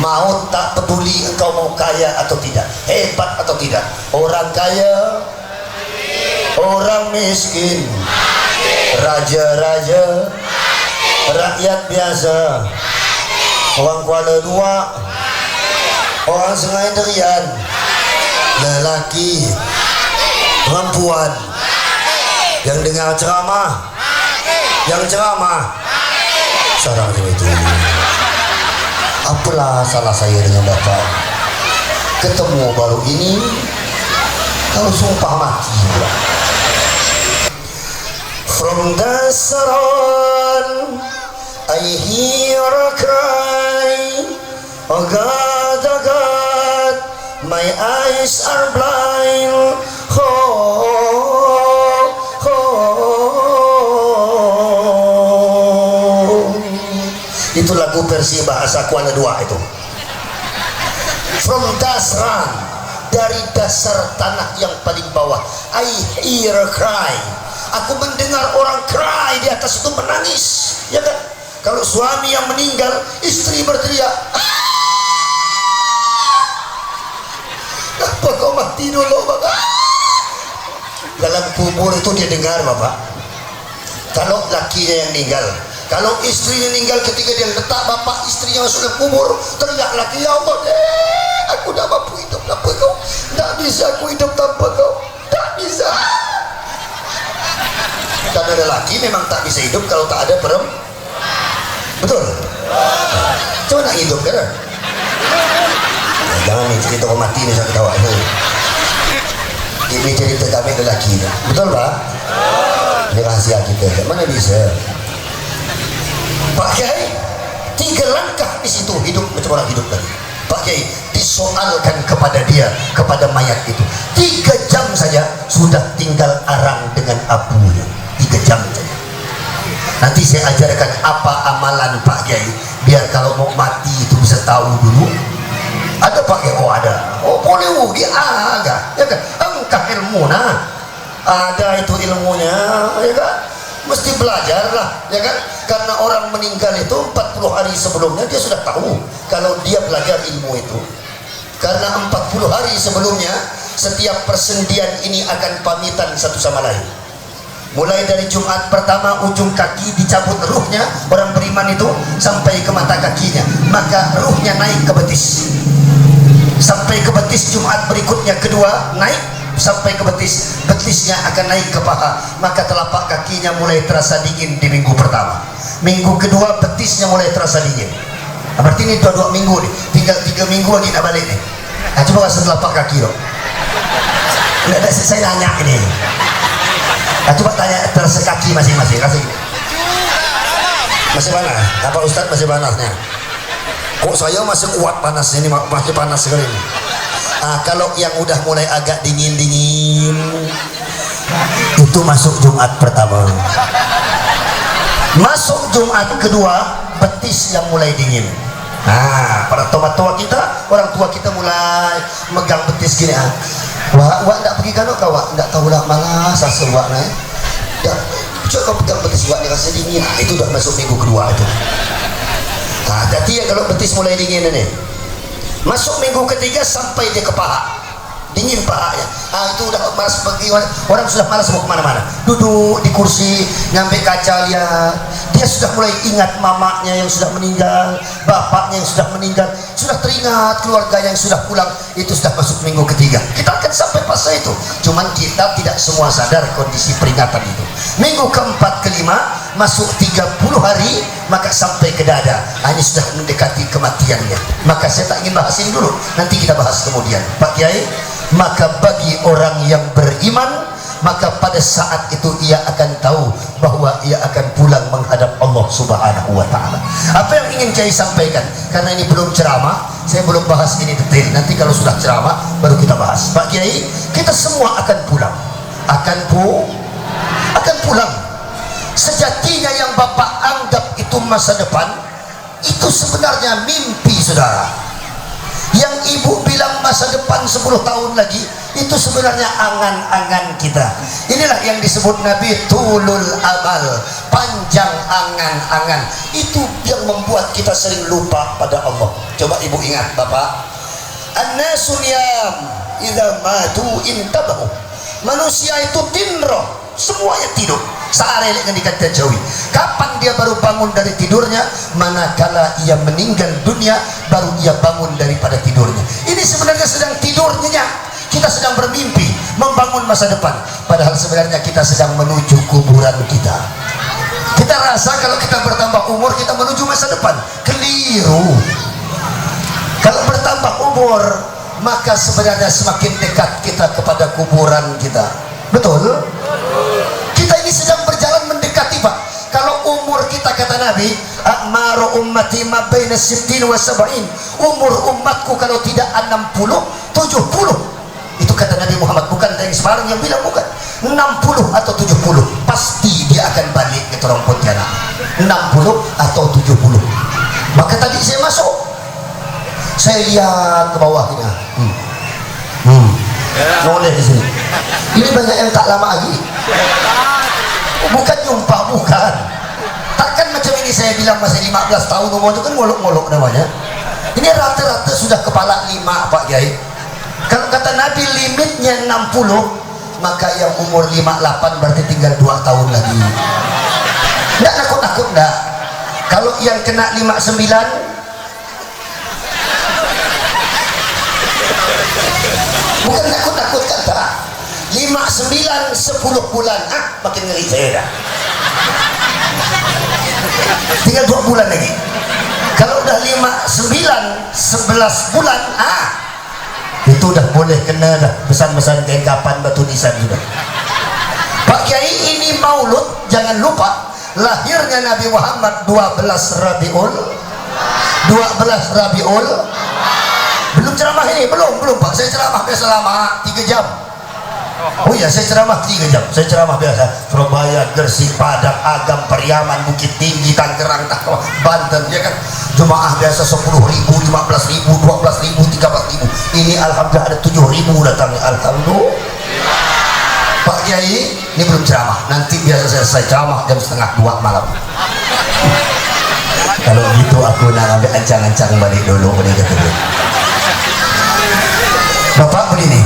Maut tak peduli engkau mau kaya atau tidak, hebat atau tidak, orang kaya, orang miskin, raja-raja, rakyat biasa, orang Kuala Dua, orang Sungai Derian, lelaki, perempuan, yang dengar ceramah, yang ceramah, sarang itu. Apalah salah saya dengan Bapak? Ketemu baru ini, kalau sumpah mati pula. From the salon, I hear a cry. Oh God, oh God, my eyes are blind. Oh, itu lagu versi bahasa Kuala Dua itu. From Dasran, dari dasar tanah yang paling bawah, I hear a cry. Aku mendengar orang cry di atas itu, menangis, ya kan? Kalau suami yang meninggal, istri berteriak, apa kau mati dulu, Bapak? Dalam kubur itu dia dengar, Bapak. Kalau lakinya yang meninggal, kalau istrinya meninggal, ketika dia letak bapak istrinya masuk ke kubur, teriak lagi, ya Allah, aku tak mampu hidup tanpa kau, tak bisa aku hidup tanpa kau, tak bisa. Dan ada laki memang tak bisa hidup kalau tak ada perempuan, betul? Coba nak hidup kan? Jangan nih cerita orang mati ni saya ketawa ni. Ini cerita kami lelaki, betul Pak? Ini rahasia kita, mana bisa? Pak Kiai 3 langkah di situ hidup macam orang hidup lagi. Pak Kiai disoalkan kepada dia, kepada mayat itu, 3 jam saja sudah tinggal arang dengan abunya. 3 jam saja. Nanti saya ajarkan apa amalan Pak Kiai biar kalau mau mati itu bisa tahu dulu. Ada Pak Kiai? Oh ada. Oh boleh dia agak, ya kan? Engkau ilmu nah. Ada itu ilmunya, ya kan? Mesti belajar lah, ya kan? Karena orang meninggal itu 40 hari sebelumnya dia sudah tahu kalau dia belajar ilmu itu. Karena 40 hari sebelumnya setiap persendian ini akan pamitan satu sama lain. Mulai dari Jumat pertama ujung kaki dicabut ruhnya orang beriman itu sampai ke mata kakinya, maka ruhnya naik ke betis. Sampai ke betis Jumat berikutnya kedua naik sampai ke betis, betisnya akan naik ke paha, maka telapak kakinya mulai terasa dingin di minggu pertama. Minggu kedua betisnya mulai terasa dingin. Nah, berarti ini 2 minggu nih, tinggal 3 minggu lagi nak balik nih. Nah, coba kasih telapak kaki loh. Nggak ada, saya nanya ini. Nah, coba tanya terasa kaki masing-masing, kasih. Masih panas? Apa Ustadz masih panasnya? Kok saya masih kuat panasnya ini, masih panas sekali ini. Nah, kalau yang udah mulai agak dingin-dingin itu masuk Jumat pertama. Masuk Jumat kedua betis yang mulai dingin. Nah, para tua kita, orang tua kita mulai megang betis gini. Wak tak pergi kan kau wak? Tak tahu lah, malas asa wak naik. Dah, coba kau pegang betis wak ni rasa dingin. Nah, itu dah masuk minggu kedua itu. Nah, hati-hati ya kalau betis mulai dingin ini. Masuk minggu ketiga sampai dia ke paha, dingin pahanya. Itu udah malas pergi, orang sudah malas mau kemana-mana, duduk di kursi ngambil kaca lihat. Dia sudah mulai ingat mamanya yang sudah meninggal, bapaknya yang sudah meninggal, sudah teringat keluarga yang sudah pulang. Itu sudah masuk minggu ketiga. Kita akan sampai fase itu, cuman kita tidak semua sadar kondisi peringatan itu. Minggu keempat kelima masuk 30 hari maka sampai ke dada. Ini sudah mendekati kematiannya. Maka saya tak ingin bahas ini dulu, nanti kita bahas kemudian Pak Kiai. Maka bagi orang yang beriman, maka pada saat itu ia akan tahu bahwa ia akan pulang menghadap Allah Subhanahu wa ta'ala. Apa yang ingin Kiai sampaikan, karena ini belum ceramah, saya belum bahas ini detail. Nanti kalau sudah ceramah baru kita bahas. Pak Kiai, kita semua akan pulang, akan pulang. Sejatinya yang Bapak anggap itu masa depan, itu sebenarnya mimpi saudara. Yang ibu bilang masa depan 10 tahun lagi, itu sebenarnya angan-angan kita. Ini Inilah yang disebut Nabi tulul amal, panjang angan-angan. Itu yang membuat kita sering lupa pada Allah. Coba ibu ingat bapak, an-nasu niyam idza matu intabahu. Manusia itu tinro, semuanya tidur. Saare dengan dikata Jawi. Kapan dia baru bangun dari tidurnya? Manakala ia meninggal dunia, baru ia bangun daripada tidurnya. Ini sebenarnya sedang tidur nyenyak. Kita sedang bermimpi membangun masa depan, padahal sebenarnya kita sedang menuju kuburan kita. Kita rasa kalau kita bertambah umur kita menuju masa depan. Keliru. Kalau bertambah umur, maka sebenarnya semakin dekat kita kepada kuburan kita. Betul? Kita ini sedang berjalan mendekati, Pak. Kalau umur kita, kata Nabi, a'maru ummati ma baina sittin wa sab'in. Umur umatku kalau tidak 60, 70. Itu kata Nabi Muhammad, bukan dari sebarang yang bilang, bukan. 60 atau 70 pasti dia akan balik ke Terong Pontianak. 60 atau 70. Maka tadi saya masuk, saya lihat ke bawahnya. Noleh di sini. Ini banyak yang tak lama lagi. Bukan nyumpah, bukan. Takkan macam ini saya bilang masih 15 tahun umur itu kan ngolok-ngolok namanya. Ini rata-rata sudah kepala 5, Pak Kiai. Kalau kata Nabi limitnya 60, maka yang umur 58 berarti tinggal 2 tahun lagi. Enggak nakut-nakut enggak. Kalau yang kena 59, bukan nakut-nakut kata. 59 10 bulan, makin ngeri saya dah. Tinggal 2 bulan lagi. Kalau udah 59 11 bulan, itu udah boleh kena dah pesan-pesan kain kapan batu nisan sudah. Pak Kiai, ini maulud, jangan lupa lahirnya Nabi Muhammad 12 Rabiul. Belum ceramah ini, belum Pak. Saya ceramah biasa lama 3 jam. Oh iya, saya ceramah 3 jam. Saya ceramah biasa Surabaya, Gresik, Padang, Agam, Periaman, Bukit Tinggi, Tangerang, Banten, ya kan. Jemaah biasa 10.000, 15.000, 12.000, 13.000. Ini alhamdulillah ada 7.000 datangnya. Alhamdulillah. Pak Kiai, ini belum ceramah. Nanti biasa saya ceramah jam 1:30 malam. Kalau gitu aku nak ambil ancang-ancang balik dulu. Bapak begini,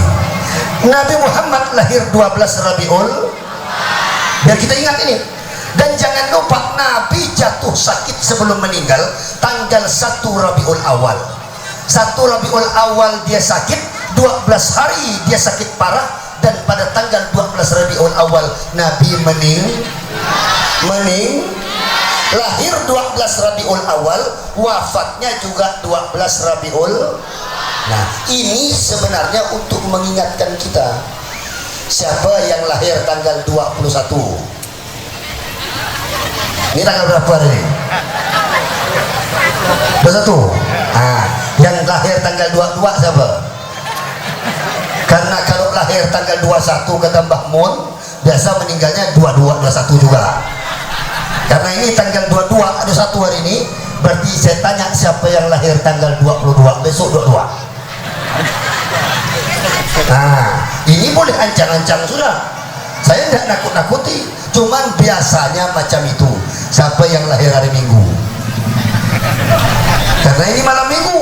Nabi Muhammad lahir 12 Rabiul, biar kita ingat ini. Dan jangan lupa Nabi jatuh sakit sebelum meninggal tanggal 1 Rabiul Awal. 1 Rabiul Awal dia sakit, 12 hari dia sakit parah, dan pada tanggal 12 Rabiul Awal Nabi lahir 12 Rabiul Awal, wafatnya juga 12 Rabiul. Nah, ini sebenarnya untuk mengingatkan kita siapa yang lahir tanggal 21. Ini tanggal berapa ini? 21. Yang lahir tanggal 22 siapa? Karena kalau lahir tanggal 21 kata Mbah Mun, biasa meninggalnya 22, 21 juga. Karena ini tanggal 22 ada 1 hari ini, berarti saya tanya siapa yang lahir tanggal 22, besok 22. Ini boleh ancang-ancang sudah. Saya tidak nakut-nakuti, cuman biasanya macam itu. Siapa yang lahir hari Minggu? Karena ini malam Minggu.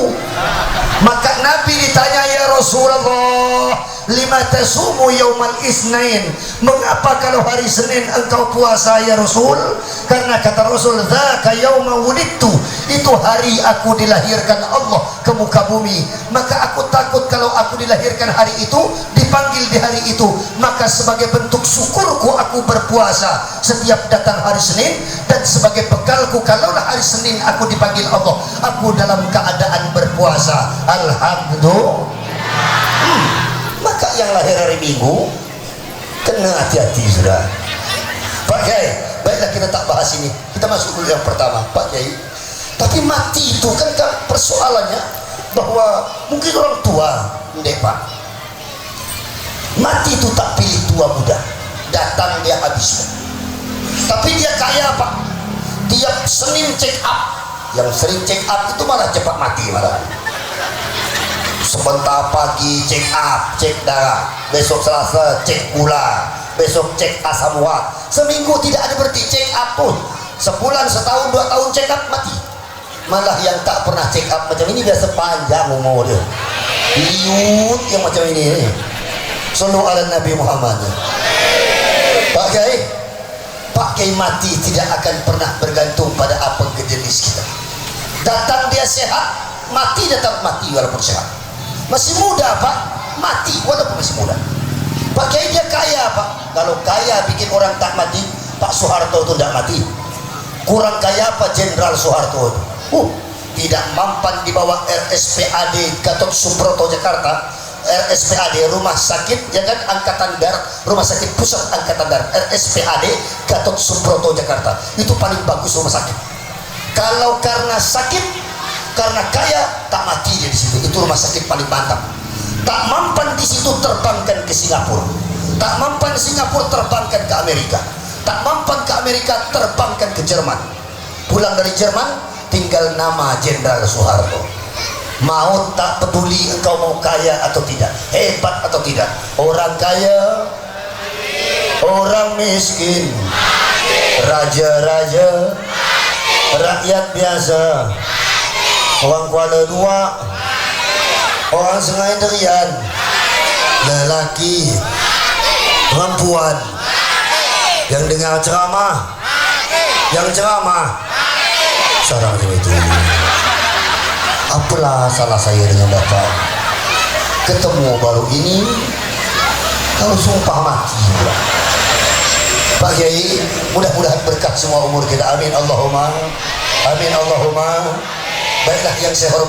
Maka Nabi ditanya, ya Rasulullah, lima tasumu yaumal isnain, mengapa kalau hari Senin engkau puasa ya Rasul? Karena kata Rasul, dzaka yauma wulidtu, itu hari aku dilahirkan Allah ke muka bumi. Maka aku takut kalau aku dilahirkan hari itu, dipanggil di hari itu, maka sebagai bentuk syukurku aku berpuasa setiap datang hari Senin, dan sebagai bekalku kalaulah hari Senin aku dipanggil Allah, aku dalam keadaan berpuasa. Alhamdulillah. Maka yang lahir hari Minggu kena hati-hati sudah. Pak Kiai, baiklah kita tak bahas ini, kita masuk dulu yang pertama. Pak Kiai, tapi mati itu kan persoalannya bahwa mungkin orang tua, ndek Pak, mati itu tak pilih tua muda, datang dia habis. Tapi dia kaya Pak, tiap Senin check up. Yang sering check up itu malah cepat mati malah. Sebentar pagi check up, cek darah, besok Selasa cek gula, besok cek asam urat, seminggu tidak ada berhenti check up pun, sebulan, setahun, 2 tahun check up mati. Malah yang tak pernah check up macam ini biasa panjang umur dia, liut yang macam ini. Sallu ala Nabi Muhammad. Pak Kiai mati tidak akan pernah bergantung pada apa jenis kita. Datang dia sehat, mati datang mati walaupun sehat. Masih muda Pak, mati walaupun masih muda. Pak Kiai dia kaya Pak, kalau kaya bikin orang tak mati, Pak Soeharto itu tidak mati. Kurang kaya Pak Jenderal Soeharto itu. Tidak mampan di bawah RSPAD Gatot Subroto Jakarta. RSPAD Rumah Sakit Jangan Angkatan Darat, Rumah Sakit Pusat Angkatan Darat, RSPAD Gatot Subroto Jakarta, itu paling bagus rumah sakit. Kalau karena sakit, karena kaya, tak mati dia di situ. Itu rumah sakit paling mantap. Tak mampan di situ terbangkan ke Singapura, tak mampan Singapura terbangkan ke Amerika, tak mampan ke Amerika terbangkan ke Jerman. Pulang dari Jerman tinggal nama Jenderal Soeharto. Mau tak peduli engkau mau kaya atau tidak, hebat atau tidak, orang kaya, orang miskin, raja-raja, rakyat biasa, orang Kuala Dua, orang Sungai Derian, lelaki, perempuan, yang dengar ceramah, yang ceramah, sarang itu. Apalah salah saya dengan Bapak? Ketemu baru ini, kalau sumpah mati pula. Pak Kiai, mudah-mudahan berkah semua umur kita. Amin Allahumma, amin Allahumma. Baiklah yang saya hormati.